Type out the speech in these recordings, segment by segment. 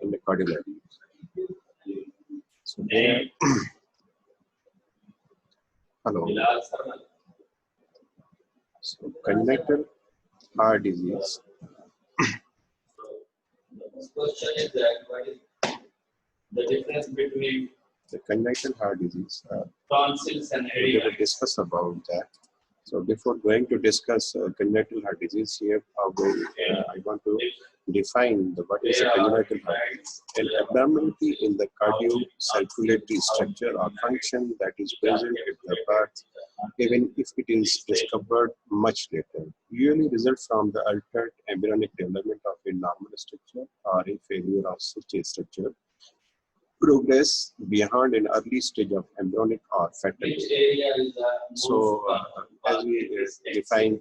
in the cardiology. So there, hello. So congenital heart disease. The question is that what is the difference between the congenital heart disease? Tonsils and we will discuss about that. So before going to discuss congenital heart disease here, I want to define what is a congenital heart disease. An abnormality in the cardiocirculatory structure or function that is present at the birth, even if it is discovered much later, usually results from the altered embryonic development of a normal structure or a failure of such a structure, progress beyond an early stage of embryonic or fetal. So, as we define,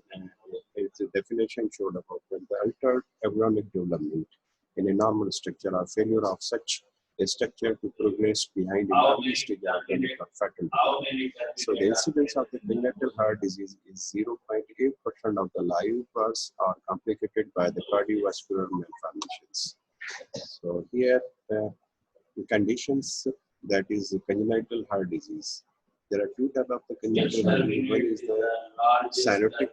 it's a definition showed about when the altered embryonic development in a normal structure or failure of such a structure to progress behind an early stage of embryonic or fetal. So, the incidence of the congenital heart disease is 0.8% of the live births are complicated by the cardiovascular malformations. So, here, conditions that is congenital heart disease. There are two types of the congenital heart disease. One is the cyanotic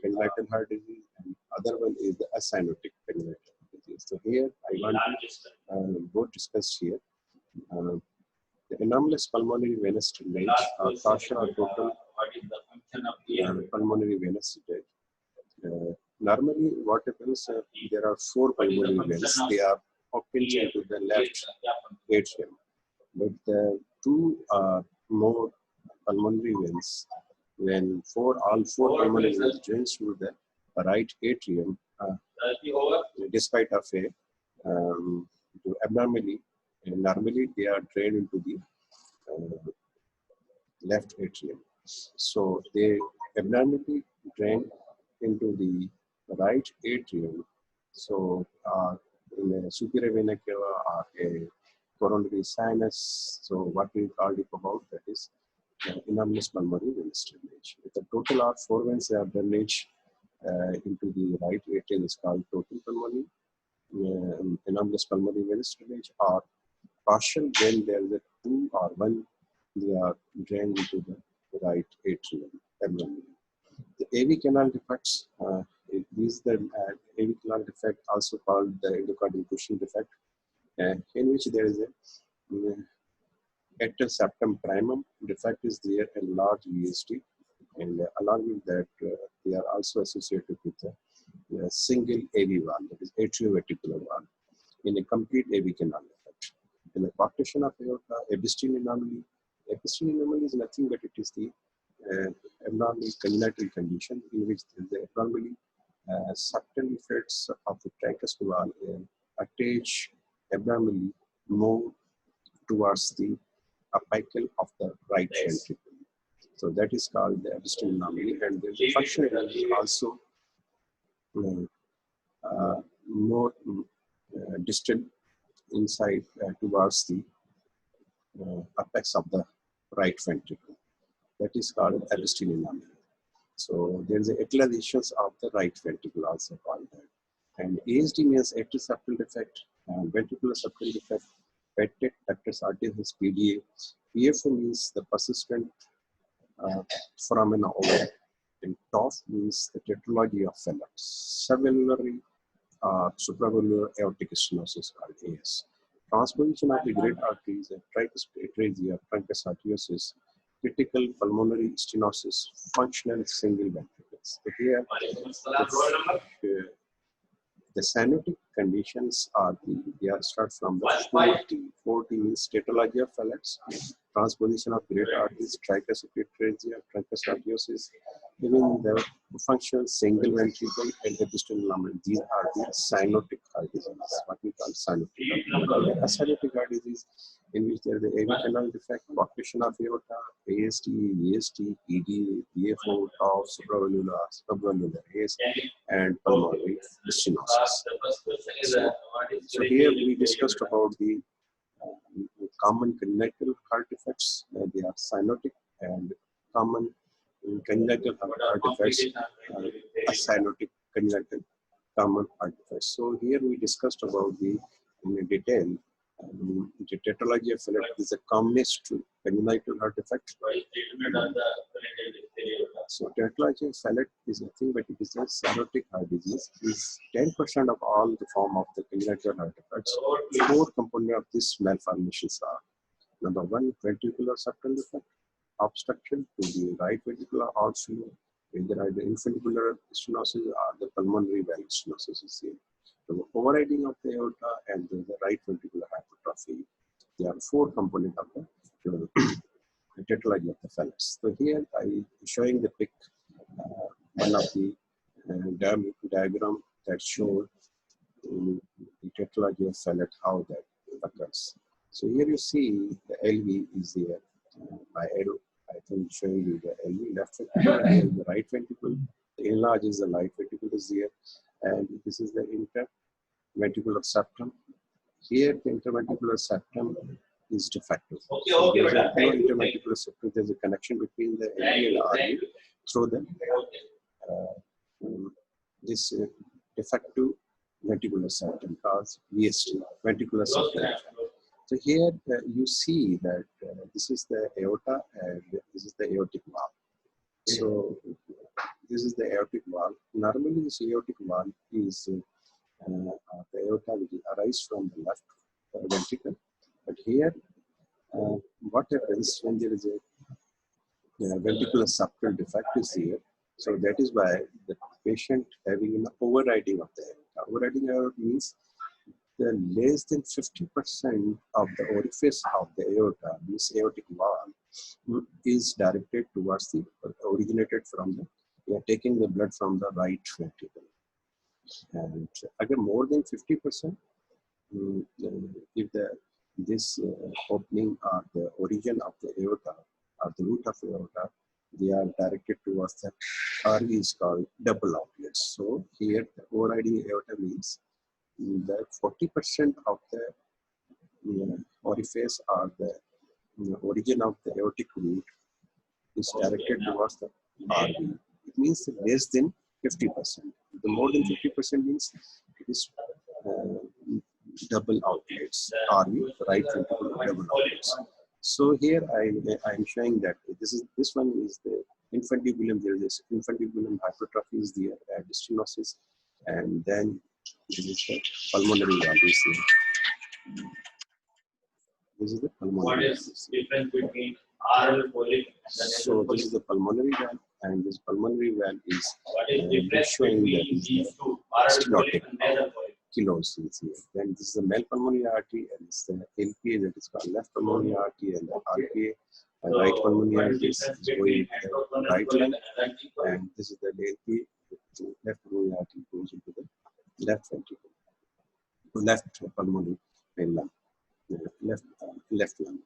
congenital heart disease, and other one is the acyanotic congenital heart disease. So here I want both discussed here. The anomalous pulmonary venous drainage or partial or total pulmonary venous drainage. Normally, what happens? There are four pulmonary veins. They are opens into the left atrium, but the two more pulmonary veins, when all four pulmonary veins drain through the right atrium, despite of a abnormally, normally they are drained into the left atrium. So they abnormally drain into the right atrium. So in a superior vena cava or a coronary sinus. So what we called it about that is anomalous pulmonary venous drainage. With a total of four veins they are drainage into the right atrium is called total pulmonary anomalous pulmonary venous drainage, or partial when there is a two or one they are drained into the right atrium abnormally. The AV canal defects. These the AV canal defect, also called the endocardial cushion defect, in which there is a atrial septum primum defect is there, and large VST, and along with that they are also associated with a single AV valve, that is atriovesicular valve, in a complete AV canal defect. In the partition of aorta, epistil anomaly. Epistil anomaly is nothing but it is the abnormal congenital condition in which the abnormally septal effects of the trachea valve attach abnormally move towards the apical of the right ventricle. So that is called the epistil anomaly, and the function is also more distal inside towards the apex of the right ventricle. That is called epistil anomaly. So there is a utilizations of the right ventricle also called that. And ASD means atrial septal defect, and ventricular septal defect, PET, ductus arteriosus, PDA. PFO means the persistent phenomena over, and TOF means the tetralogy of Fallot. Subvalvular supravalvular aortic stenosis called AS. Transposition of the great arteries and tricuspid atresia, truncus arteriosus, critical pulmonary stenosis, functional single ventricles. So here, the cyanotic conditions are they are start from the 40. 40 means tetralogy of Fallot, transposition of great arteries, tricuspid atresia, truncus arteriosus, even the functional single ventricle and epistil anomaly. These are the cyanotic heart disease, what we call cyanotic heart disease. Acyanotic heart disease, in which there is the AV canal defect, partition of aorta, AST, VST, PDA, PFO, TOF, supravalvular, subvalvular AS, and pulmonary stenosis. So here we discussed about the common congenital heart defects. They are cyanotic, and common congenital heart defects are acyanotic congenital common heart defects. So here we discussed about the in detail, the tetralogy of Fallot is a commonest congenital heart defect. So tetralogy of Fallot is nothing but it is a cyanotic heart disease. It is 10% of all the form of the congenital heart defects. 4 components of this malformations are: number 1, ventricular septal defect, obstruction to the right ventricular outflow, either the infundibulary stenosis or the pulmonary valve stenosis is seen. The overriding of the aorta and the right ventricular hypertrophy. There are 4 components of the tetralogy of the Fallot. So here I am showing the pic, one of the diagram that showed the tetralogy of Fallot, how that occurs. So here you see the LV is there. My arrow, I think showing you the LV left ventricle and the right ventricle. The enlarge is the right ventricle is there, and this is the interventricular septum. Here the interventricular septum is defective. So there's no interventricular septum. There's a connection between the LV and RV through the this defective ventricular septum called VST, ventricular septum. So here you see that this is the aorta and this is the aortic valve. So this is the aortic valve. Normally this aortic valve is the aorta which arises from the left ventricle. But here what happens when there is a ventricular septal defect is here. So that is why the patient having an overriding of the aorta. Overriding aorta means the less than 50% of the orifice of the aorta, this aortic valve, is directed towards the, originated from the, we are taking the blood from the right ventricle. And again, more than 50%, if this opening or the origin of the aorta or the root of the aorta, they are directed towards the RV is called double outlets. So here the overriding aorta means that 40% of the orifice or the origin of the aortic root is directed towards the RV. It means less than 50%. The more than 50% means it is double outlets, RV, right ventricular double outlets. So here I am showing that this one is the infundibulum. There is this infundibulum hypertrophy is there, stenosis, and then this is the pulmonary valve. This is the pulmonary. What is the difference between RL polyp and so this is the pulmonary valve, and this pulmonary valve is showing that is the stenotic kilos is here. Then this is the male pulmonary artery, and this is the LPA that is called left pulmonary artery, and the RPA, right pulmonary artery is going to the right lung, and this is the LPA, left pulmonary artery goes into the left ventricle, left pulmonary lung, left lung.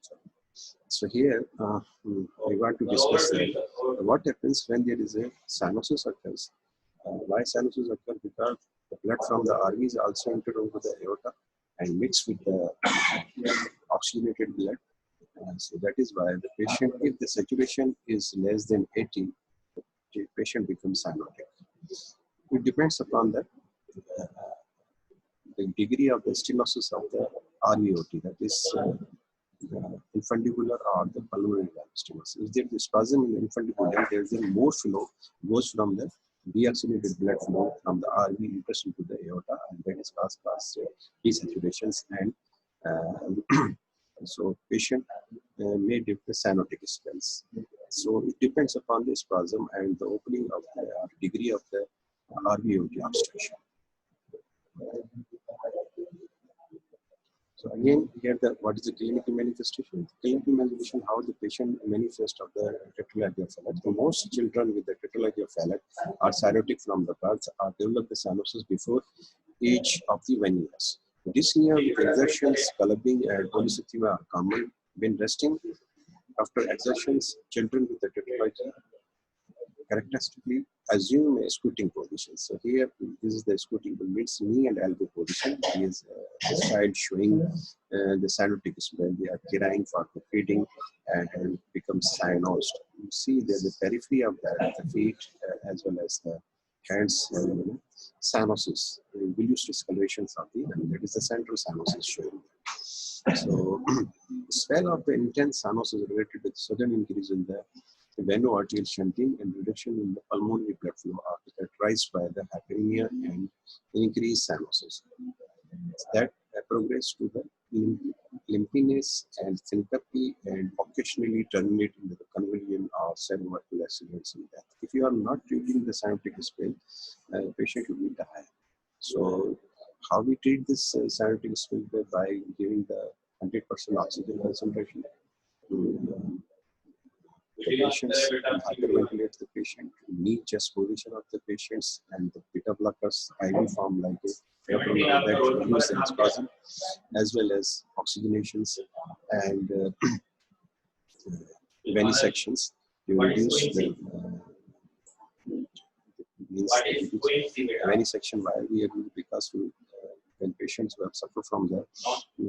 So here I want to discuss what happens when there is a cyanosis occurs. Why cyanosis occurs? Because the blood from the RV is also entered into the aorta and mixed with the oxygenated blood. So that is why the patient, if the saturation is less than 80, the patient becomes cyanotic. It depends upon the degree of the stenosis of the RVOT, that is infundibular or the pulmonary valve stenosis. If there is spasm in the infundibular, there is more flow goes from the deoxygenated blood flow from the RV enters into the aorta, and that is caused desaturations, and so patient may develop the cyanotic spells. So it depends upon the spasm and the opening of the degree of the RVOT obstruction. So again, here what is the clinical manifestation? Clinical manifestation, how the patient manifests of the tetralogy of Fallot. So most children with the tetralogy of Fallot are cyanotic from the birth or develop the cyanosis before age of the 1 year. Dyspnea with exertions, clubbing, and polycythemia are common. When resting after exertions, children with the tetralogy characteristically assume a scooting position. So here, this is the scooting, means knee and elbow position. Here is the child showing the cyanotic spell. They are crying for the feeding and becomes cyanosed. You see there's the periphery of the feet as well as the hands cyanosis, bilious discolorations of the, and that is the central cyanosis showing. So, swell of the intense cyanosis related with sudden increase in the veno-arterial shunting and reduction in the pulmonary blood flow are characterized by the hyperemia and increased cyanosis. That progress to the limpiness and syncope and occasionally terminate into the convulsion or cerebral accidents and death. If you are not treating the cyanotic spell, the patient will die. So, how we treat this cyanotic spell? By giving the 100% oxygen concentration to the patients, and hyperventilate the patient, knee chest position of the patients, and the beta blockers, IV form like a that reduce the spasm, as well as oxygenations and venisections to reduce the venesection. Why we are doing? Because when patients who have suffered from the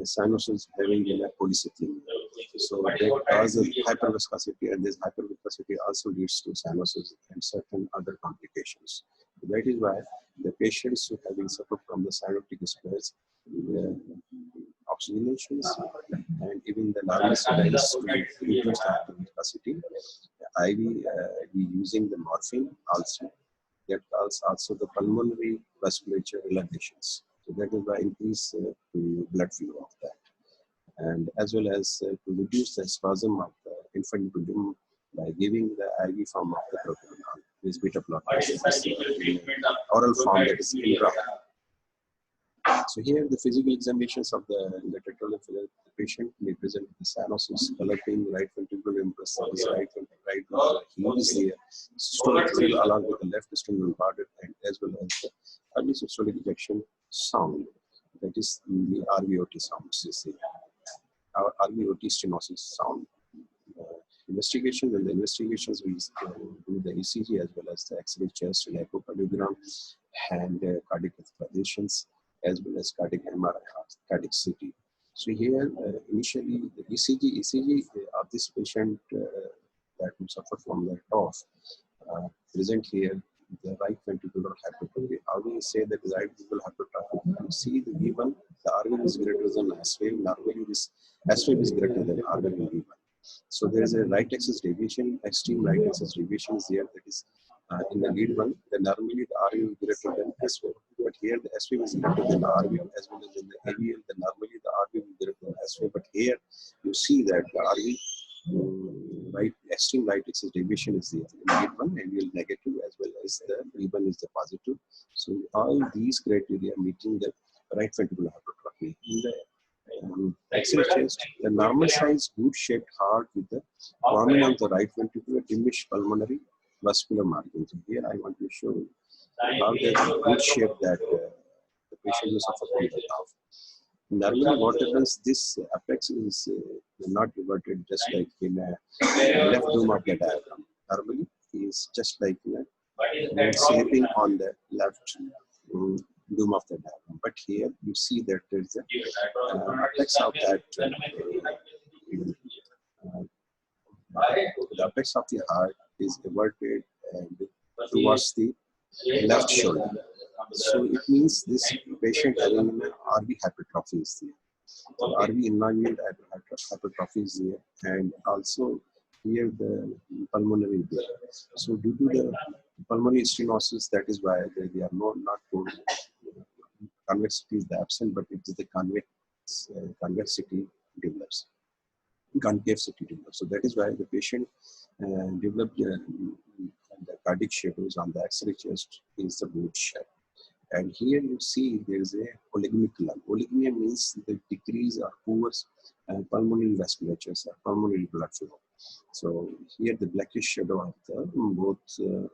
cyanosis having a polycythemia, so that causes hyperviscosity, and this hyperviscosity also leads to cyanosis and certain other complications. That is why the patients who having suffered from the cyanotic spells, oxygenations, and even the laryngeal saline to reduce the hyperviscosity, IV we using the morphine also. That also the pulmonary vasculature relaxations. So that is why increase to blood flow of that, and as well as to reduce the spasm of the infant by giving the IV form of the propiconol, this beta blockers, oral form, that is intra. So here the physical examinations of the tetralogy, the patient may present the cyanosis, developing right ventricular impress, right heel is there, systolic fill along with the left sternal border, and as well as the early systolic ejection sound, that is the RVOT sound, our RVOT stenosis sound. Investigation, when the investigations we do the ECG as well as the X-ray chest and echocardiogram and cardiac catheterizations, as well as cardiac MRI, cardiac CT. So here, initially, the ECG of this patient that will suffer from the cough, present here the right ventricular hypertrophy. How do we say that the right ventricular hypertrophy? You see the V1, the R1 is greater than S wave. Normally, this S wave is greater than R1 and V1. So there is a right axis deviation, extreme right axis deviation is there. That is in the lead one. Then normally the R wave is greater than S wave. But here the S wave is greater than the R wave, as well as in the AVL. Then normally the R wave is greater than S wave. But here you see that the R wave, right, extreme right axis deviation is there. In the lead one, AVL negative, as well as the V1 is the positive. So all these criteria meeting the right ventricular hypertrophy. In the X-ray chest, the normal size good-shaped heart with the forming of the right ventricular diminished pulmonary vascular margins. Here I want to show how the good shape that the patient will suffer from the cough. Normally, what happens? This apex is not reverted just like in a left dome of the diagram. Normally, is just like sleeping on the left dome of the diagram. But here you see that there is a apex of that. The apex of the heart is everted and towards the left shoulder. So it means this patient having an RV hypertrophy is there. So RV enlargement hypertrophy is there, and also here the pulmonary there. So due to the pulmonary stenosis, that is why they are not told convexity is the absent, but it is the convexity develops. Concavity develops. So that is why the patient developed the cardiac shadows on the X-ray chest is the boot shape. And here you see there is a oligemic lung. Oligemia means the decrease or poor pulmonary vasculatures or pulmonary blood flow. So here the blackish shadow of the both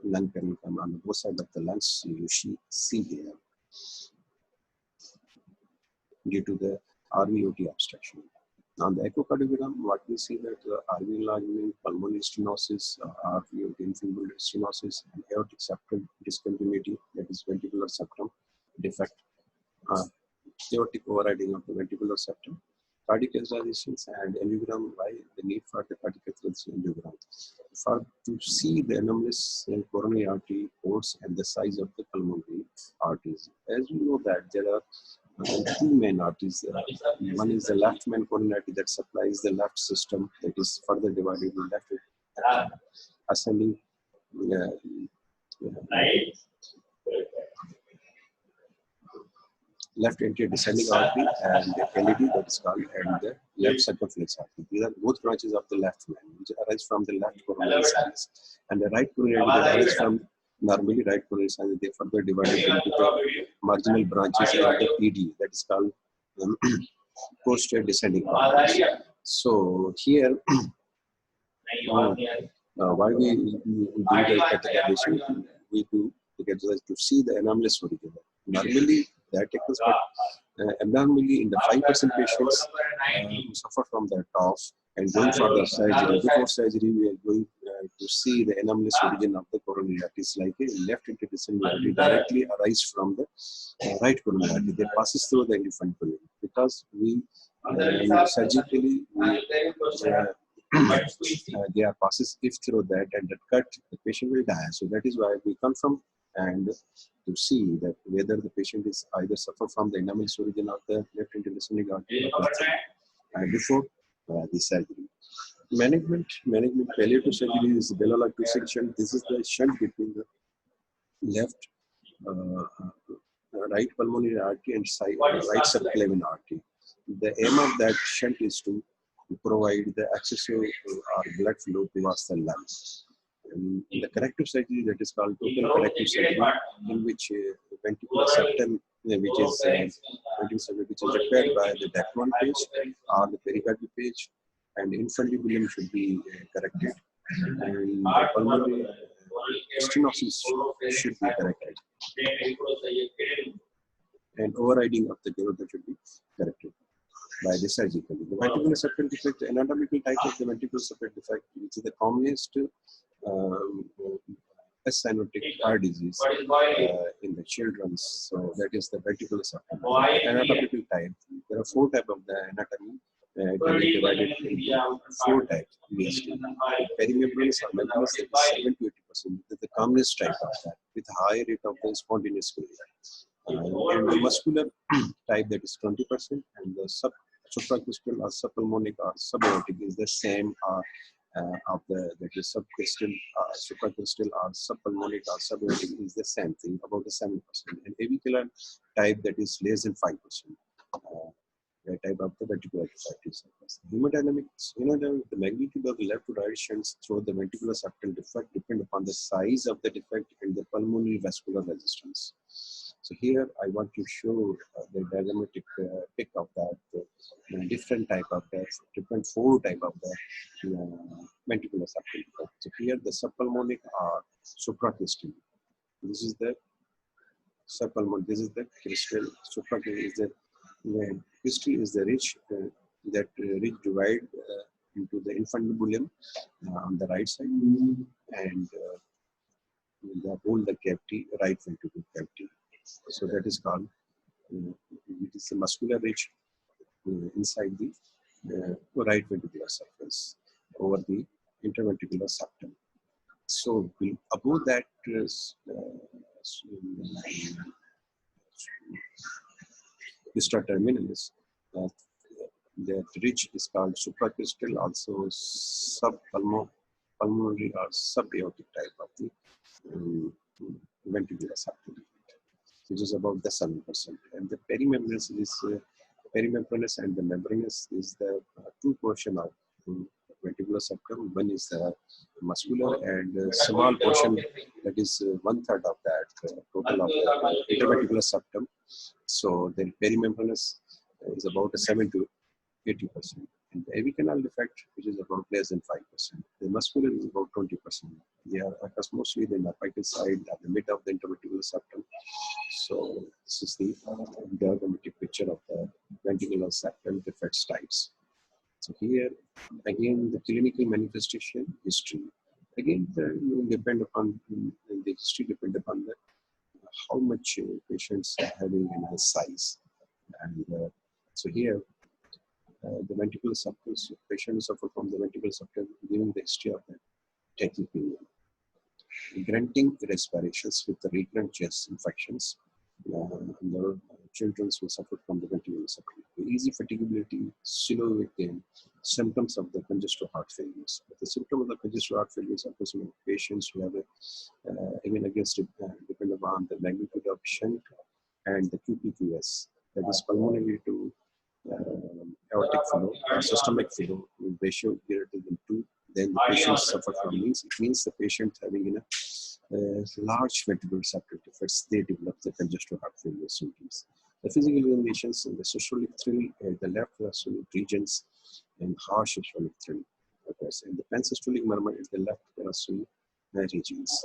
lung parenchyma on both sides of the lungs you see here due to the RVOT obstruction. On the echocardiogram, what we see that RV enlargement, pulmonary stenosis, RVOT infibulary stenosis, and aortic septal discontinuity, that is ventricular septum defect, aortic overriding of the ventricular septum, cardiac and angiogram. Why the need for the cardiac angiogram? To see the anomalous coronary artery ports and the size of the pulmonary arteries. As you know that there are two main arteries. One is the left main coronary artery that supplies the left system, that is further divided in left ascending left anterior descending artery and the LED that is called, and the left circumflex artery. These are both branches of the left main, which arise from the left coronary sinus, and the right coronary artery that arises from normally right coronary sinus. They further divided into the marginal branches of the PD that is called posterior descending arteries. So here, why we do the catheterization? We do the catheterization to see the anomalous origin. Normally, that occurs, but abnormally in the 5% patients who suffer from the TOF and going for the surgery. Before surgery, we are going to see the anomalous origin of the coronary arteries, like a left interdescending artery directly arise from the right coronary artery. That passes through the infundibulum because we surgically they are passes if through that, and that cut the patient will die. So that is why we come from and to see that whether the patient is either suffer from the anomalous origin of the left interdescending artery before the surgery. Management failure to surgery is Bellolog shunt. This is the shunt between the left right pulmonary artery and right subclavian artery. The aim of that shunt is to provide the excessive blood flow towards the lungs. The corrective surgery that is called total corrective surgery, in which ventricular septal, which is repaired by the DEC1 page or the pericardial page, and infundibulum should be corrected, and the pulmonary stenosis should be corrected, and overriding of the carotid should be corrected by the surgical. The ventricular septal defect, the anatomical type of the ventricular septal defect, which is the commonest cyanotic heart disease in the children. So that is the ventricular septal. Anatomical type. There are 4 types of the anatomy. It can be divided into 4 types. Perimembranous or membranous, that is 7 to 80%. That is the commonest type of that, with a high rate of the spontaneous closure. And the muscular type, that is 20%, and the supracrystal or subpulmonic or subaortic is the same of the, that is subcrystal, supracrystal or subpulmonic or subaortic is the same thing, about the 7%. And avicular type, that is less than 5%. The type of the ventricular defect is hemodynamics. The magnitude of the left to right shunts through the ventricular septal defect depend upon the size of the defect and the pulmonary vascular resistance. So here I want to show the diagrammatic pic of that different type of that, different 4 type of the ventricular septal defect. So here the subpulmonic are supracrystal. This is the subpulmonic. This is the crystal. Supracrystal is the crystal is the ridge that ridge divide into the infundibulum on the right side, and the whole the cavity, right ventricular cavity. So that is called, it is a muscular ridge inside the right ventricular surface over the interventricular septum. So above that terminus, the ridge is called supracrystal, also subpulmonary or subaortic type of the ventricular septum, which is about the 7%. And the perimembranous is perimembranous and the membranous is the 2 portion of ventricular septum. One is the muscular, and a small portion, that is 1/3 of that total of the interventricular septum. So the perimembranous is about 7 to 80%. And the avicanal defect, which is about less than 5%. The muscular is about 20%. They are occurs mostly in the apical side at the mid of the interventricular septum. So this is the diagrammatic picture of the ventricular septal defects types. So here again the clinical manifestation history. Again, depend upon the history depend upon the how much patients are having in the size. And so here the ventricular septal. So patients suffer from the ventricular septal during the history of the tachypnea. Grunting respirations with the recurrent chest infections. The children who suffer from the ventricular septal. Easy fatigability, slow weight gain, symptoms of the congestive heart failures. The symptom of the congestive heart failures are present in patients who have even against depending on the magnitude of shunt and the QPQS, that is pulmonary to aortic flow or systemic flow ratio greater than 2. Then the patient suffer from means, it means the patient having large ventricular septal defects, they develop the congestive heart failure symptoms. The physical examinations in the systolic thrill at the left systolic regions and harsh systolic thrill occurs, and the pansystolic murmur at the left systolic regions.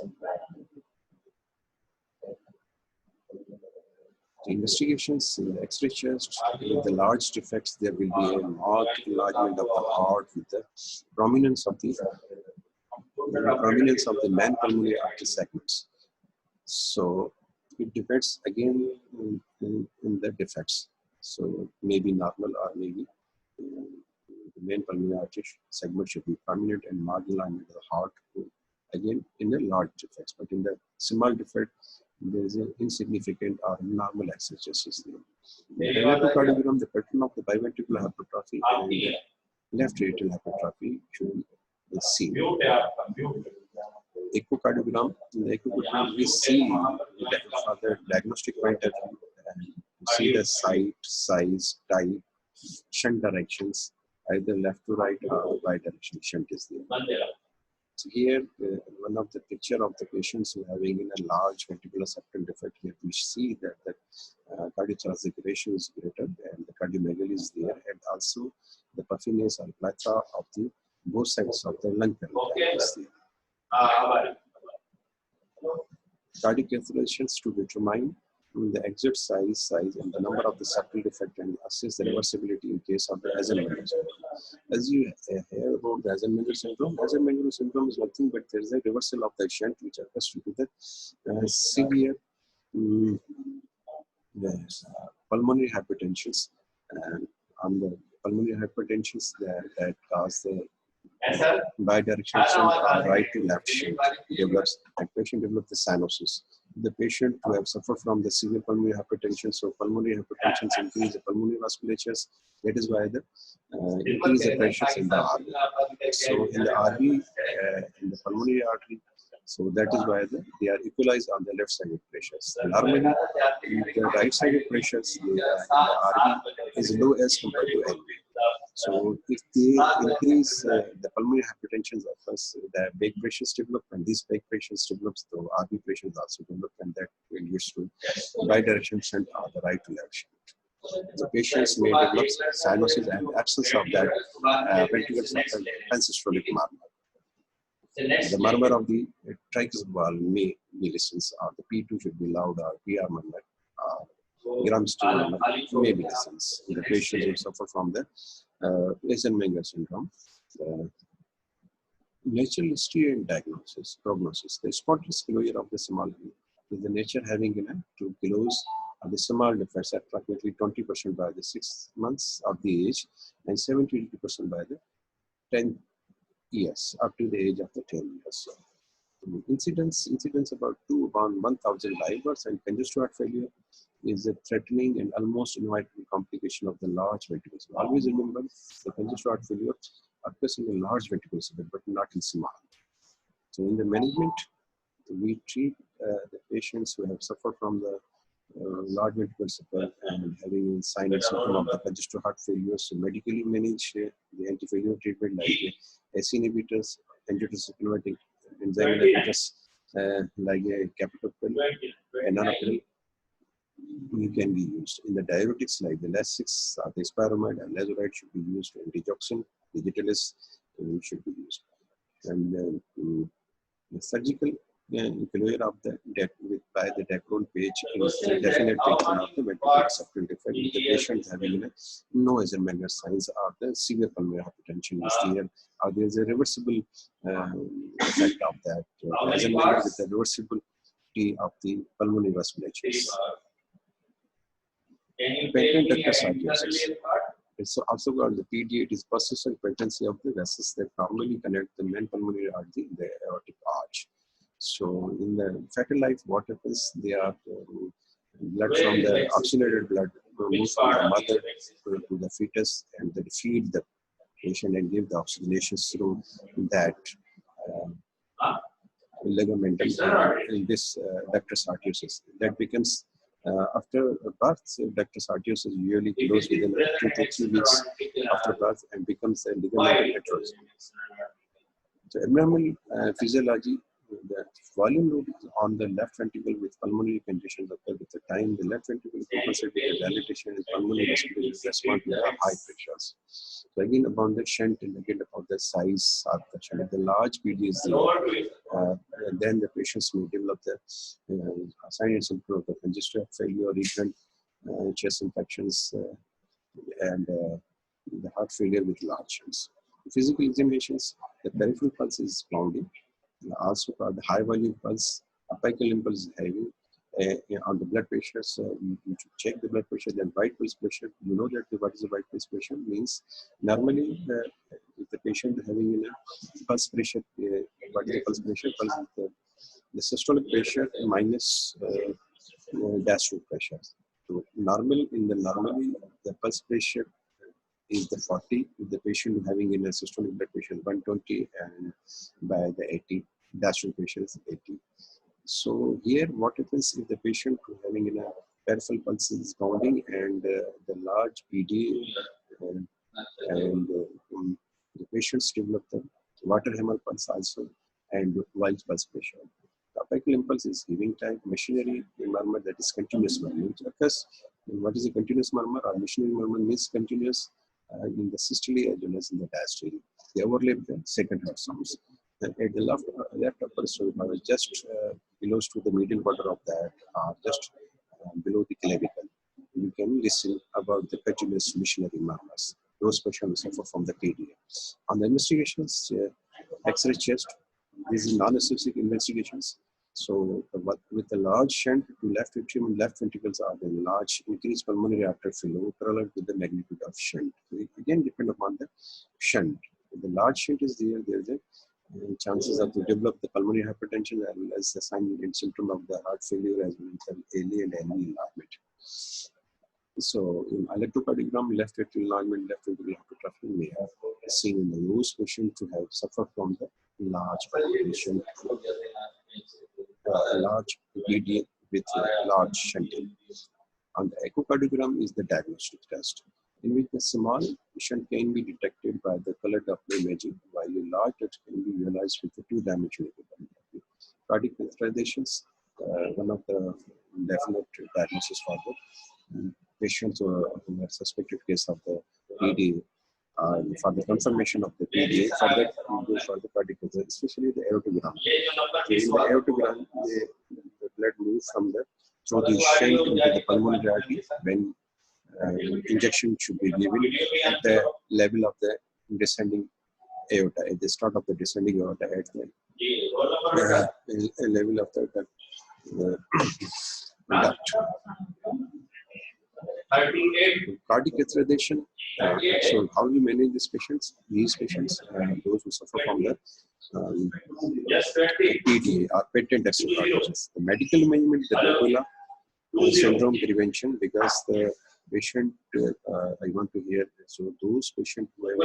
The investigations in the X-ray chest with the large defects, there will be a marked enlargement of the heart with the prominence of the main pulmonary artery segments. So it depends again in the defects. So maybe normal or maybe the main pulmonary artery segment should be prominent and marginal alignment of the heart. Again, in the large defects, but in the small defect, there is an insignificant or normal XHS is there. The electrocardiogram, the pattern of the biventricular hypertrophy and the left atrial hypertrophy should be seen. Echocardiogram, in the echocardiogram, we see for the diagnostic point of view, and see the site, size, type, shunt directions, either left to right or right direction shunt is there. So here, one of the picture of the patients who having a large ventricular septal defect, here we see that the cardiothoracic ratio is greater and the cardiomegaly is there, and also the puffiness or plethora of the both sides of the lung is there. Cardiac catheterizations to determine the exit size and the number of the septal defect and assess the reversibility in case of the Eisenmenger syndrome. As you hear about the Eisenmenger syndrome is nothing but there is a reversal of the shunt which occurs due to the severe pulmonary hypertensions, and on the pulmonary hypertensions that cause the bidirectional shunt or right to left shunt develops, and patient develops the cyanosis. The patient who have suffered from the severe pulmonary hypertension, so pulmonary hypertension increase the pulmonary vasculatures. That is why the increase the pressures in the RV. So in the RV, in the pulmonary artery, so that is why they are equalized on the left-sided pressures. Normally, the right-sided pressures in the RV is low as compared to LV. So if they increase the pulmonary hypertension occurs, the back pressures develop, and these back pressures develops, the RV pressures also develop, and that will lead to bidirectional shunt or the right to left shunt. The patients may develop cyanosis and absence of that ventricular septal pansystolic murmur. The murmur of the tricuspid valve may be listened, or the P2 should be loud, or PR murmur, gram stem murmur may be listened. The patients who suffer from the Eisenmenger syndrome. Natural history and diagnosis, prognosis. The spontaneous closure of the small vein is the nature having to close the small defects at approximately 20% by the 6 months of the age and 70-80% by the 10 years up to the age of the 10 years. Incidence about 1,000 live births, and congestive heart failure is a threatening and almost inevitable complication of the large ventricles. Always remember, the congestive heart failure occurs in a large ventricles, but not in small. So in the management, we treat the patients who have suffered from the large ventricles and having sign and symptom of the congestive heart failure. So medically manage the anti-failure treatment like ACE inhibitors, angiotensin enzyme inhibitors like a captopril, enalapril, can be used. In the diuretics like the Lasix, the spironolide and lazuride should be used, and digoxin, digitalis should be used. And the surgical closure of the by the Dacron page is the definite treatment of the ventricular septal defect with the patient having no Eisenmenger signs or the severe pulmonary hypertension is there, or there is a reversible effect of that Eisenmenger with the reversibility of the pulmonary vasculatures. Patent ductus arteriosus. It's also called the PDA. It is persistent patency of the vessels that normally connect the main pulmonary artery in the aortic arch. So in the fetal life, what happens? They are blood from the oxygenated blood moves from the mother to the fetus, and they feed the patient and give the oxygenation through that ligamentum in this ductus arteriosus. That becomes after birth, ductus arteriosus usually grows within 2 to 3 weeks after birth and becomes a ligamental heterosis. So abnormal physiology, the volume load on the left ventricle with pulmonary conditions occur at the time the left ventricle compensates with the dilatation and pulmonary respiratory response to the high pressures. So again about the shunt and again about the size of the shunt. The large PD is there. And then the patients may develop the sign and symptom of the congestive failure, recurrent chest infections, and the heart failure with large shunts. Physical examinations, the peripheral pulse is grounding. Also called the high volume pulse, apical impulse is heavy. On the blood pressure, so you should check the blood pressure, then white pulse pressure. You know that what is the white pulse pressure means. Normally, if the patient having a pulse pressure, what is the pulse pressure? Pulse is the systolic pressure minus diastolic pressure. So normally the pulse pressure is the 40. If the patient having in a systolic blood pressure 120, and by the 80 diastolic pressure is 80. So here what happens if the patient having in a peripheral pulse is pounding and the large PD and the patients develop the water hammer pulse also and wild pulse pressure. The apical impulse is giving type machinery murmur, that is continuous murmur. Which occurs, what is a continuous murmur or machinery murmur means continuous in the systole as well as in the diastole. They overlap the second heart sounds. And at the left upper stomacher, just below to the middle border of that, just below the clavicle, you can listen about the continuous machinery murmurs. Those patients suffer from the PDA. On the investigations, X-ray chest, these is non-specific investigations. So with the large shunt to left atrium and left ventricles are the large increased pulmonary artery flow parallel with the magnitude of shunt. So it again depends upon the shunt. If the large shunt is there, there is a chances of to develop the pulmonary hypertension as well as the sign and symptom of the heart failure as well as the LA and LV enlargement. So in electrocardiogram, left atrial enlargement, left ventricular hypertrophy, we have seen in the nose patient to have suffered from the large palpitation, large PD with large shunting. On the echocardiogram is the diagnostic test, in which the small shunt can be detected by the color Doppler imaging, while a large test can be realized with the two-dimensional echocardiogram. Cardiac catheterizations, one of the definite diagnosis for the patients who are suspected case of the PDA. For the confirmation of the PDA, for that we go for the cardiac, especially the aortogram. In the aortogram, the blood moves from the through the shunt into the pulmonary artery when injection should be given at the level of the descending aorta, at the start of the descending aorta, at the level of the duct. Cardiac catheterization. So how we manage these patients? These patients, those who suffer from the PDA or patent extracarditis. The medical management, the Ebola syndrome prevention, because the patient, I want to hear, so those patients who have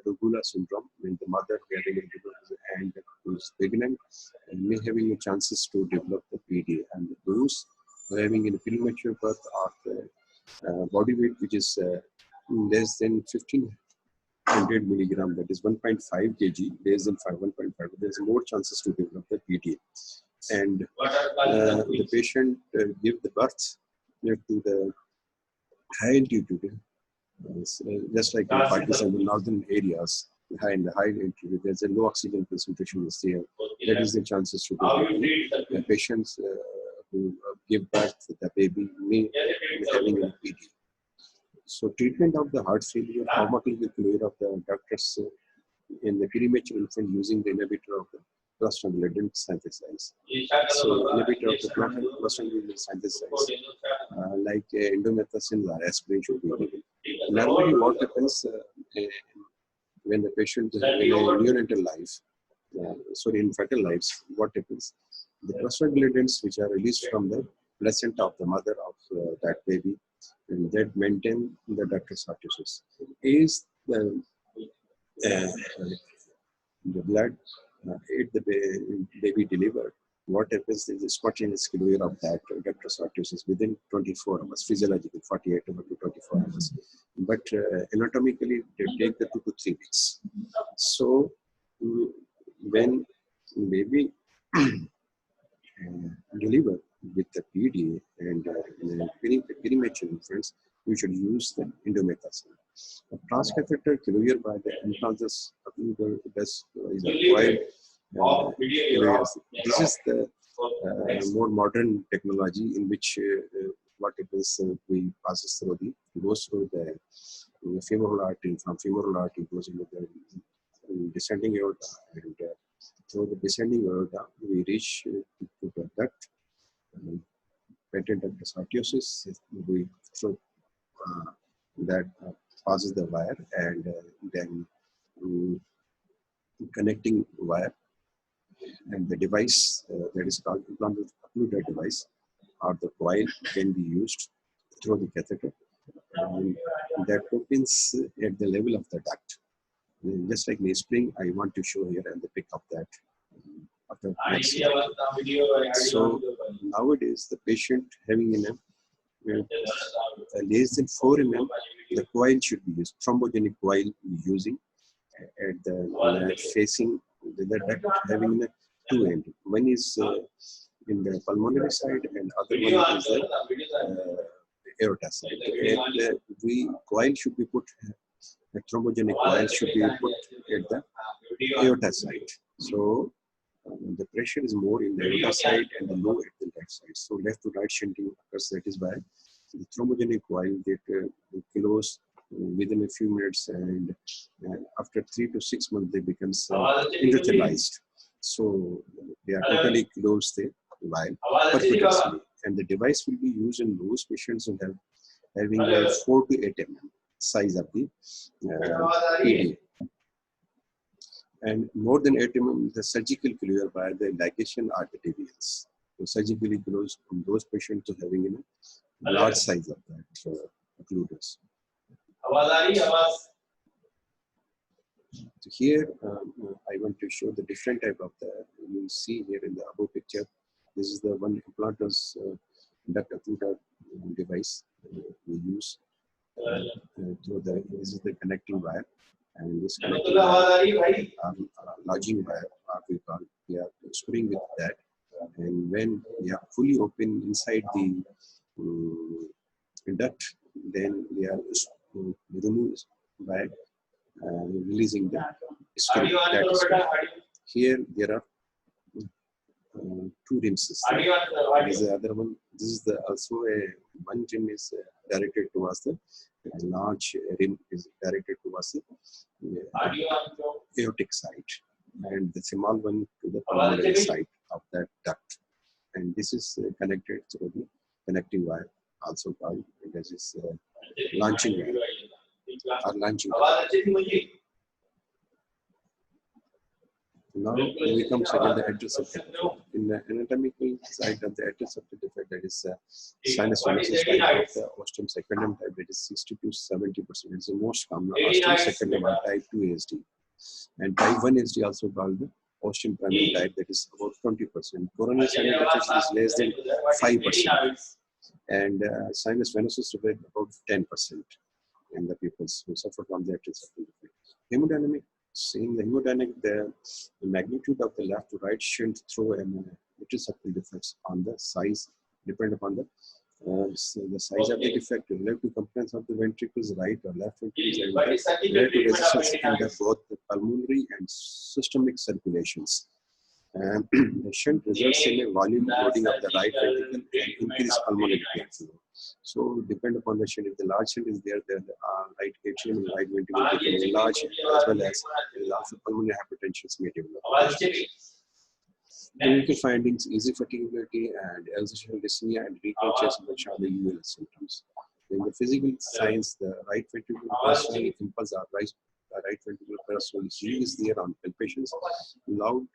Ebola syndrome, when the mother having a and who is pregnant and may having a chances to develop the PDA, and those having a premature birth or body weight which is less than 1500 milligram, that is 1.5 kg, less than 1.5, there's more chances to develop the PDA. And the patient give the birth to the high altitude, just like in Pakistan, the northern areas, in the high altitude, there's a low oxygen concentration is there. That is the chances to develop. The patients who give birth, the baby may be having a PD. So treatment of the heart failure, pharmacological failure of the doctors in the premature infant using the inhibitor of the prostaglandin synthesis. So inhibitor of the prostaglandin synthesis, like indomethacin or aspirin should be given. Normally, what happens when the patient is in a neonatal life, in fetal lives, what happens? The prostaglandins which are released from the placenta of the mother of that baby, and that maintain the ductus arteriosus. Is the blood if the baby delivered, what happens is the spontaneous clear of that ductus arteriosus within 24 hours, physiologically 48 hours to 24 hours. But anatomically, they take the 2 to 3 weeks. So when baby deliver with the PDA and premature infants, you should use the indomethacin. A transcatheter clear by the implantus is required. This is the more modern technology in which what it is we passes through goes through the femoral artery. From femoral artery goes into the descending aorta, and through the descending aorta we reach to the duct. Patent ductus arteriosus, we through that passes the wire, and then connecting wire and the device that is called implanted occluder device or the coil can be used through the catheter, and that opens at the level of the duct. Just like the spring, I want to show here and the pick of that. So nowadays the patient having less than 4 mm, the coil should be used. Thrombogenic coil using at the facing the duct, having the 2 ends. One is in the pulmonary side and other one is the aorta side. And the coil should be put, the thrombogenic coil should be put at the aorta side. So the pressure is more in the aorta side and the low at the left side. So left to right shunting occurs. That is why the thrombogenic coil that close within a few minutes, and after 3 to 6 months they become endothelialized. So they are totally closed the while percutaneously, and the device will be used in those patients who have having a 4 to 8 mm size of the PDA. And more than 8 mm, the surgical clear by the ligation arterioles. So surgically closed on those patients who having a large size of that occluders. So here I want to show the different type of the, you see here in the above picture. This is the one implantus duct occluder device we use through the, this is the connecting wire, and this connecting wire, lodging wire, we call, we are screwing with that, and when we are fully open inside the duct, then we are removed by releasing the screw. Here there are 2 rim systems. There is the other one. This is the also a one rim is directed towards the large rim is directed towards the aortic side, and the small one to the pulmonary side of that duct. And this is connected through the connecting wire, also called this is launching wire or launching wire. Now we come to the atrial septal. In the anatomical side of the atrial septal defect, that is sinus venosus type of the ostium secundum type, that is 60 to 70%. It's the most common ostium secundum type 2 ASD. And type 1 ASD also called the ostium primum type, that is about 20%. Coronary sinus defect is less than 5%. And sinus venosus defect about 10% in the people who suffer from the atrial septal defect. Hemodynamic. In the hemodynamic, the magnitude of the left to right shunt through an atrial septal defects on the size, depend upon the size of the defect, relative components of the ventricles, right or left ventricles, and relative resistance in both the pulmonary and systemic circulations. The shunt results in a volume loading of the right ventricle and increased pulmonary flow. So depend upon the shunt. If the large shunt is there, the right atrium and right ventricle become enlarged, as well as also pulmonary hypertension may develop. Clinical findings: easy fatigability and exertional dyspnea and recurrent chest infection are the usual symptoms. In the physical signs, the right ventricular pressure impulse are right ventricular pressure is there on palpations. Loud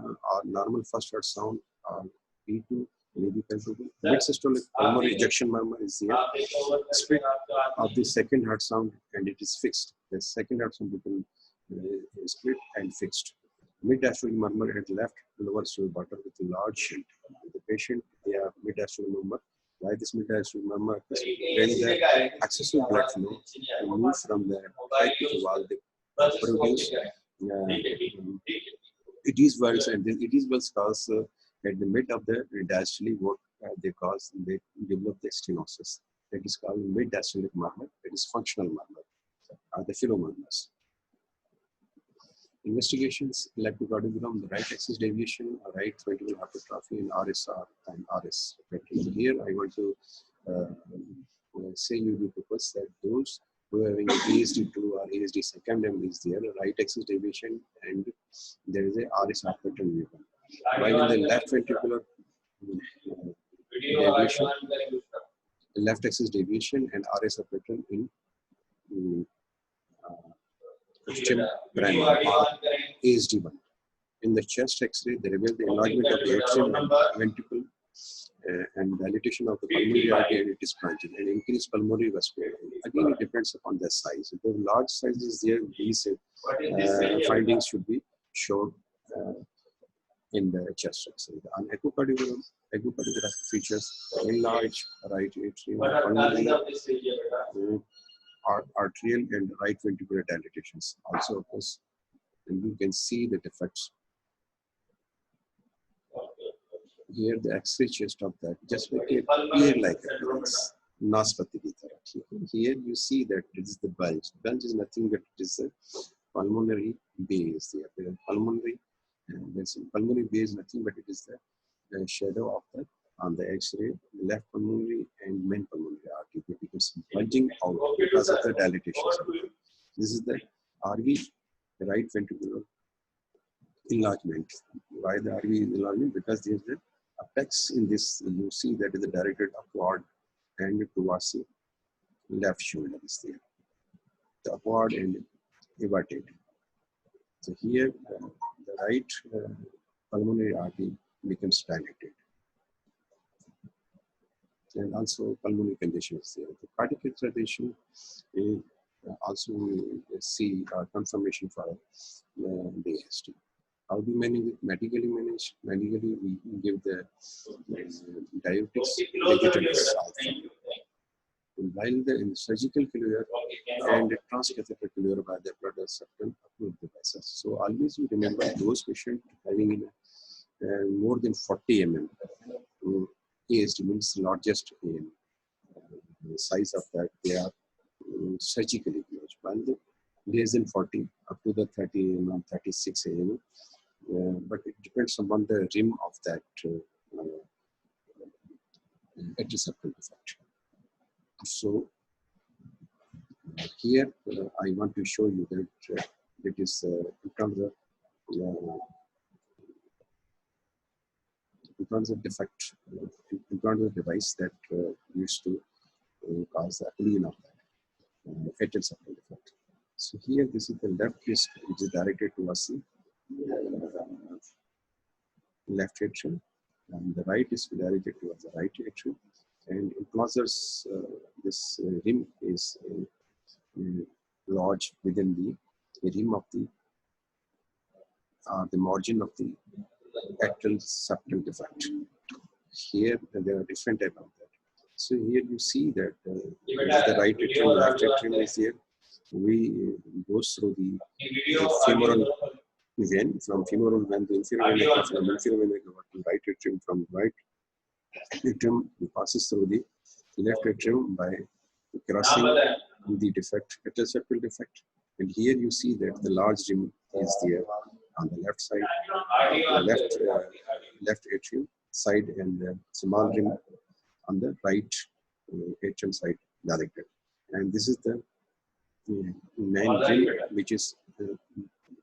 or normal first heart sound or P2 may be palpable. Mid-systolic pulmonary ejection murmur is there. Split of the second heart sound and it is fixed. The second heart sound become split and fixed. Mid-diastolic murmur at left lower stool bottom with a large shield. The patient, they have mid-diastolic murmur. Why this mid-diastolic murmur is when the excessive blood flow moves from the atrial wall, they produce it is valves, and then it is valves cause at the mid of the diastole what they cause, they develop the stenosis. That is called mid-diastolic murmur. That is functional murmur, the philomurmurs. Investigations: electrocardiogram, the right axis deviation, right ventricular hypertrophy in RSR and RS. Here I want to say you the purpose that those who are having ASD2 or ASD secondum is there, right axis deviation, and there is a RSR pattern given. While in the left ventricular deviation, left axis deviation and RSR pattern in primary or ASD1. In the chest X-ray, they reveal the enlargement of the atrium and ventricle and dilatation of the pulmonary artery and it is branching and increased pulmonary respiratory. Again, it depends upon the size. If the large sizes there, these findings should be shown in the chest X-ray. On echocardiograph features enlarged right atrium, pulmonary, arterial and right ventricular dilatations. Also, of course, and you can see the defects. Here, the X-ray chest of that, just like a ear-like appearance, naspati. Here, you see that it is the bulge. Bulge is nothing but it is a pulmonary base. The pulmonary, pulmonary base, nothing but it is the shadow of that on the X-ray, left pulmonary and main pulmonary artery. It becomes bulging out because of the dilatation. This is the RV, the right ventricular enlargement. Why the RV is enlargement? Because there is the apex in this, you see that is directed upward and towards the left shoulder is there. The upward and everted. So here, the right pulmonary artery becomes dilated. And also pulmonary condition is there. The cardiac catheterization also see confirmation for the ASD. How do we manage it? Medically manage. Medically, we give the diuretics, vegetables also. While the surgical failure and transcatheter failure by the blood septal approved devices. So always you remember those patients having more than 40 mm. ASD means largest in size of that, they are surgically closed. While the less than 40 up to the 30 mm, 36 mm, but it depends upon the rim of that septal defect. So here I want to show you that it is in terms of defect, in terms of device that used to cause the occlusion of that fatal septal defect. So here, this is the left disc which is directed towards the left atrium, and the right is directed towards the right atrium. And in plazas, this rim is lodged within the rim of the margin of the atrial septal defect. Here, there are different types of that. So here you see that the right atrium, left atrium is here. We goes through the femoral vein, from femoral vein to inferior vein, from inferior vein to right atrium, from right atrium passes through the left atrium by crossing the defect, atrial septal defect. And here you see that the large rim is there on the left side, left atrium side, and the small rim on the right atrium side directed. And this is the main rim which is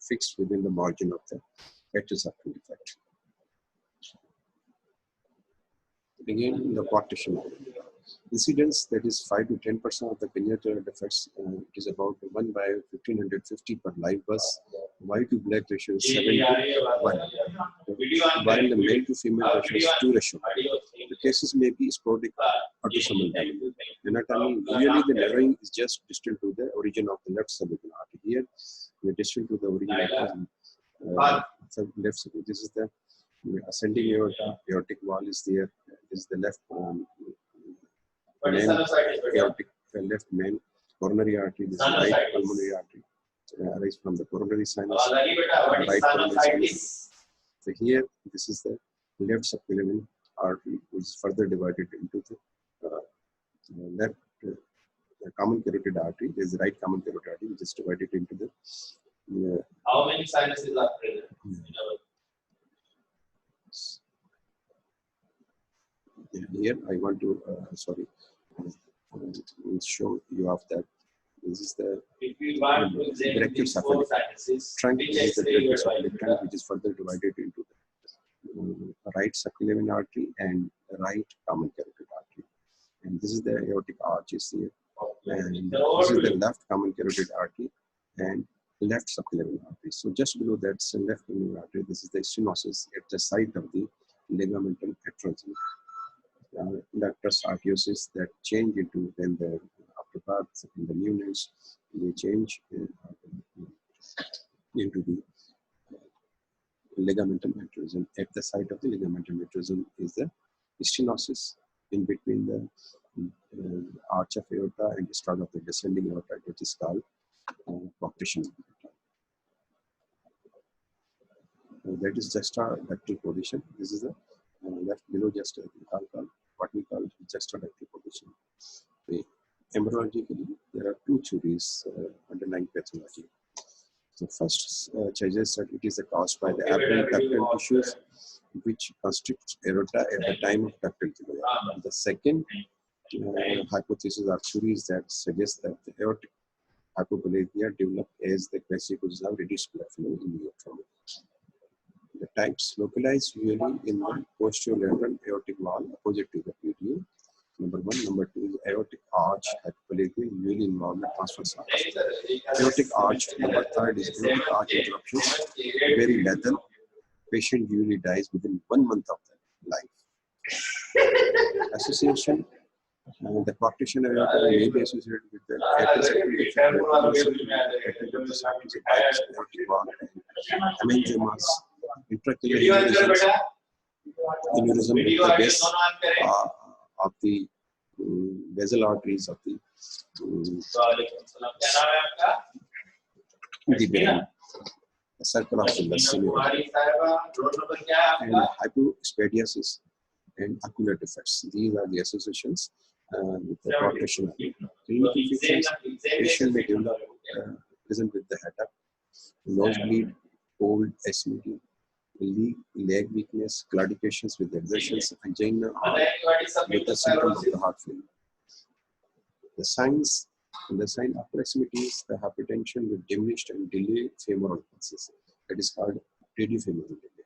fixed within the margin of the atrial septal defect. Again, the partition. Incidence, that is 5 to 10% of the congenital defects. It is about 1 by 1550 per live bus. Y to black ratio is 7 to 1. While the male to female ratio is 2 ratio. The cases may be sporadic autosomal dominant. Anatomy, usually the narrowing is just distal to the origin of the left subclavian artery. Here, we are distal to the origin of the left subclavian. This is the ascending aorta, aortic wall is there. This is the left main aortic, left main coronary artery. This is right pulmonary artery. Arise from the coronary sinus, right pulmonary sinus. So here, this is the left subclavian artery, which is further divided into the left common carotid artery. There is the right common carotid artery, which is divided into the. How many sinuses are present in our? Here, I want to show you of that. This is the brachiopcephalic trunk. This is the brachiopcephalic trunk, which is further divided into the right subclavian artery and right common carotid artery. And this is the aortic arch is here. And this is the left common carotid artery and left subclavian artery. So just below that left common artery, this is the stenosis at the site of the ligamentum atrial. Ductus arteriosus that change into then the afterparts in the neonates, they change into the ligamentum atriosum. At the site of the ligamentum atriosum is the stenosis in between the arch of aorta and the start of the descending aorta, which is called partition. That is juxtaductal position. This is the left below juxtaductal, what we call juxtaductal position. Embryologically, there are two theories underlying pathology. So first suggests that it is caused by the aberrant ductal tissues which constrict aorta at the time of ductal failure. The second hypothesis or theories that suggest that the aortic hypoplasia develop as the vesicles have reduced blood flow in the aorta. The types localized usually in the posterolateral aortic wall opposite to the PDA. Number one. Number two is aortic arch hypoplasia, usually involved in transverse arch. Aortic arch. Number third is aortic arch interruptions, very lethal. Patient usually dies within 1 month of their life. Association. The partition aorta may be associated with the hemangiomas, intraocular aneurysm at the base of the basal arteries of the brain, the circle of the lacinium, and hypospadiasis and ocular defects. These are the associations with the partition. Clinical features: patient may develop present with the headache, nosebleed, cold, asthmatic, leg weakness, claudications with exertions, angina, or with the symptoms of the heart failure. The signs and the sign approximately is the hypertension with diminished and delayed femoral pulses. That is called radiofemoral delay.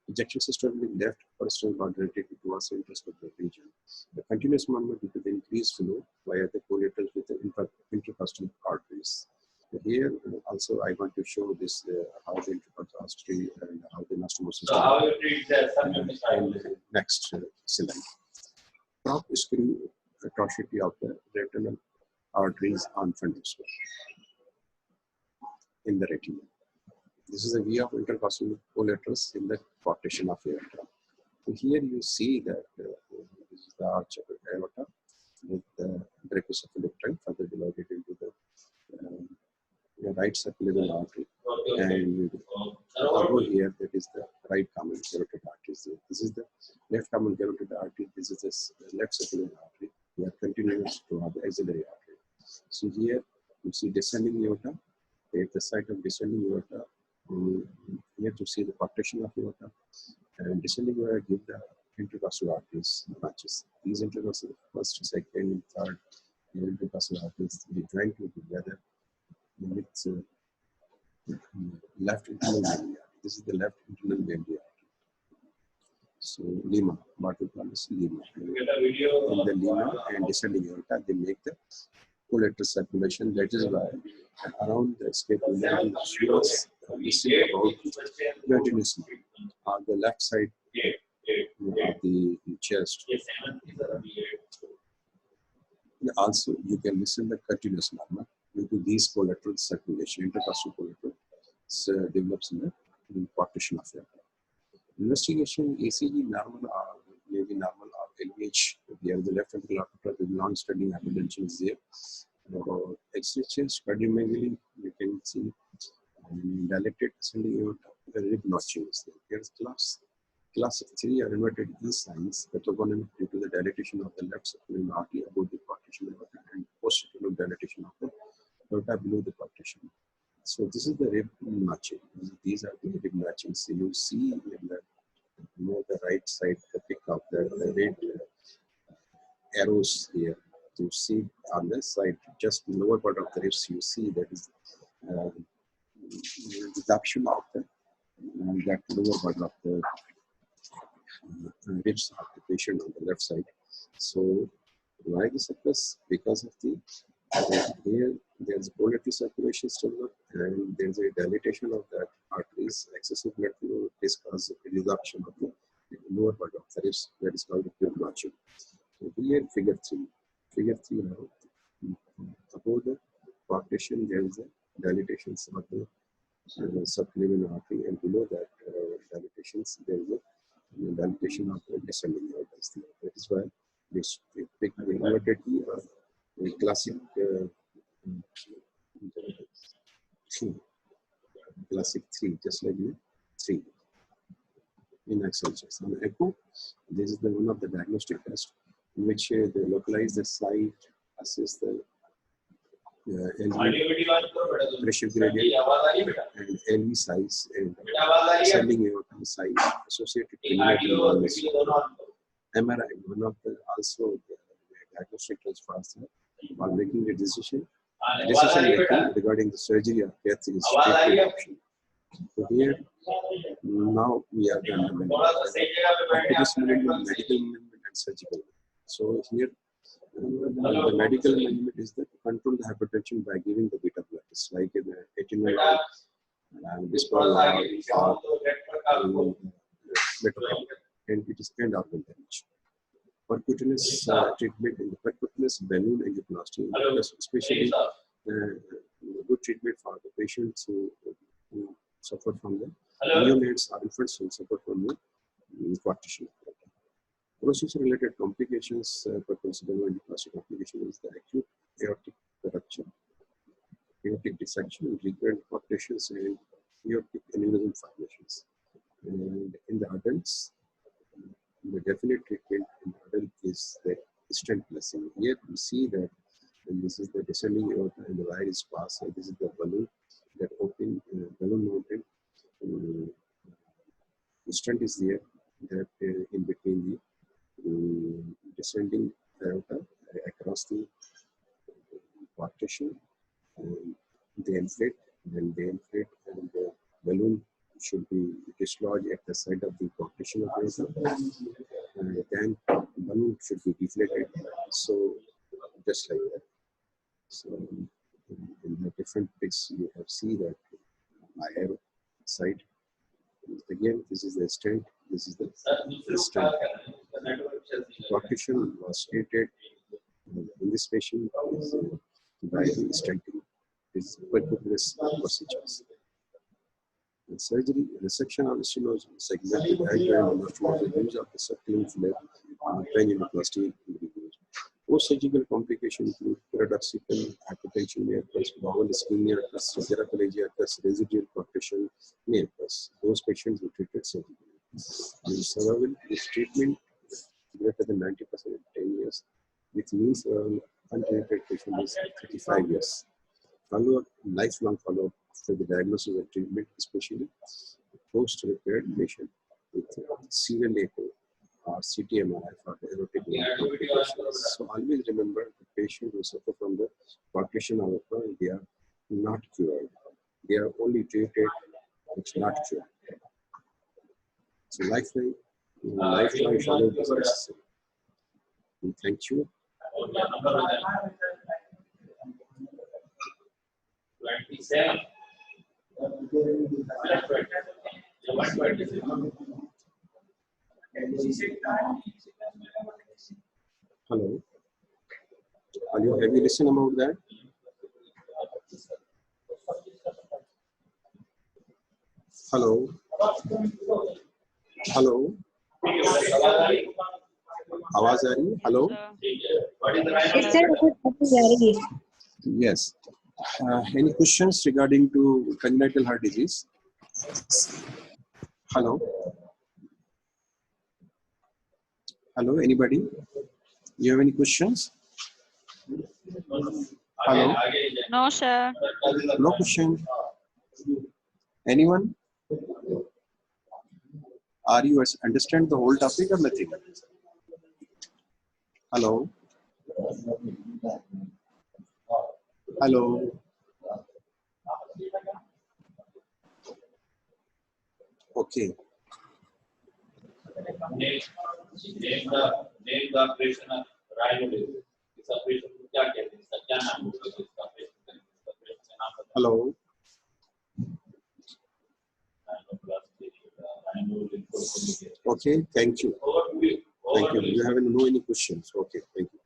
Ejection system with left peristernal moderated towards the intrasphincter region. The continuous movement due to the increased flow via the collaterals with the intercostal arteries. Here also I want to show this how the intercostal artery and how the anastomosis. So how you treat that? And next slide. Prop screw atrocity of the retinal arteries on fundus in the retina. This is a view of intercostal collaterals in the partition of aorta. So here you see that this is the arch of aorta with the brachiocephalic trunk further divided into the right subclavian artery, and over here that is the right common carotid artery. This is the left common carotid artery. This is the left subclavian artery. We are continuous to the axillary artery. So here you see descending aorta. At the site of descending aorta, we have to see the partition of aorta, and descending aorta give the intercostal arteries branches. These intercostal first, second, third intercostal arteries they join together with left internal media. This is the left internal media. So lima, what we call as lemma. Get a video In the lemma and descending aorta, they make the collateral circulation. That is why around the scapula, she was missing about continuously on the left side of the chest. Also, you can listen the continuous normal due to these collateral circulation, intercostal collateral develops in the partition of the investigation. ECG normal or maybe normal or LVH. We have the left ventricular with non-standing hypertension is there. X-ray chest, cardiomegaly, you can see dilated ascending aorta, rib notching is there. Here's class 3 are inverted E signs, pathognomonic due to the dilatation of the left circulating artery above the partition aorta and posterior dilatation of the aorta below the partition. So this is the rib notching. These are the rib notching. So you see in the right side the pick of the red arrows here. You see on this side, just the lower part of the ribs, you see that is the option of the that lower part of the ribs of the patient on the left side. So why the surface? Because of the here there's collateral circulation still not, and there's a dilatation of that arteries, excessive blood flow. This causes a reduction of the lower part of the ribs. That is called rib notching. So here figure 3. Figure 3 now, above the partition there is a dilatation of the subclavian artery, and below that dilatations there is a dilatation of the descending aorta. That is why this big inverted E or the classic classic 3, just like 3 in Excel chest. On echo, this is the one of the diagnostic tests in which they localize the site, assess the LV pressure gradient and LV size and descending aorta size associated with MRI. One of the also the diagnostic tests for us while making a decision making regarding the surgery or death is treatment option. So here now we are done the medical management and surgical. So here the medical management is that to control the hypertension by giving the beta blockers like in atrial and bispal or metoclopramide, and it is end organ damage. Percutaneous treatment in the percutaneous balloon angioplasty, especially good treatment for the patients who suffer from the neonates or infants who suffer from the partition. Procedure-related complications, percutaneous angioplasty complication is the acute aortic rupture, aortic dissection, recurrent partitions, and aortic aneurysm formations. And in the adults, the definite treatment in adult is the stent placing. Here we see that, and this is the descending aorta and the wire is passed. So this is the balloon that open balloon mounted. The stent is there that in between the descending aorta across the partition. They inflate, and the balloon should be dislodged at the side of the partition of the aorta. Then balloon should be deflated. So just like that. So in the different pics you have seen that I have side. Again, this is the stent. This is the stent. Partition was stated in this patient is by the stenting. Is percutaneous procedures. The surgery, resection of the stenosis, segmented diagram, the use of the circling flap, cranioplasty. Post-surgical complications include paradoxical hypertension, bowel ischemia, paraplegia, residual partition, those patients were treated surgically. The survival with treatment greater than 90% in 10 years, which means untreated patient is 35 years. Follow-up, lifelong follow-up after the diagnosis and treatment, especially post-repaired patient with serial echo or CT/MRI for the aortic complications. So always remember the patient who suffer from the partition aorta, they are not cured. They are only treated, it's not cured. So lifelong Lifelong follow-up is necessary. Thank you. Okay, number 27. 126. Hello. Have you listened about that? Hello. Hello. आवाज आ रही है? Hello. Yes, sir. Yes. Any questions regarding to congenital heart disease? Hello. Hello. Anybody? You have any questions? Hello. No, sir. No question. Anyone? Are you understand the whole topic or nothing? Hello. Hello. Okay. Name the operation of rhino. इस operation को क्या कहते हैं? इसका क्या नाम होगा? इस operation का नाम बताओ. Hello. Okay. Thank you. Thank you. You haven't no any questions. Okay. Thank you.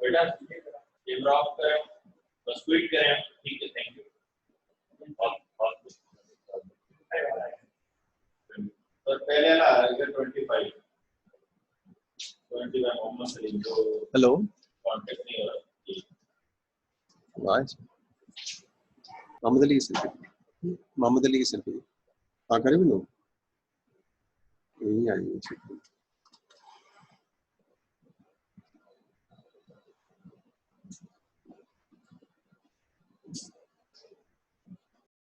बेटा ये ड्रॉप करें बस क्विक करें ठीक है थैंक यू तो पहले ना 25 मोहम्मद सलीम को Hello. कांटेक्ट नहीं हो रहा Right. Mohammed Ali is here. Mohammed Ali is here. कहाँ करे भी लो? यही आई है.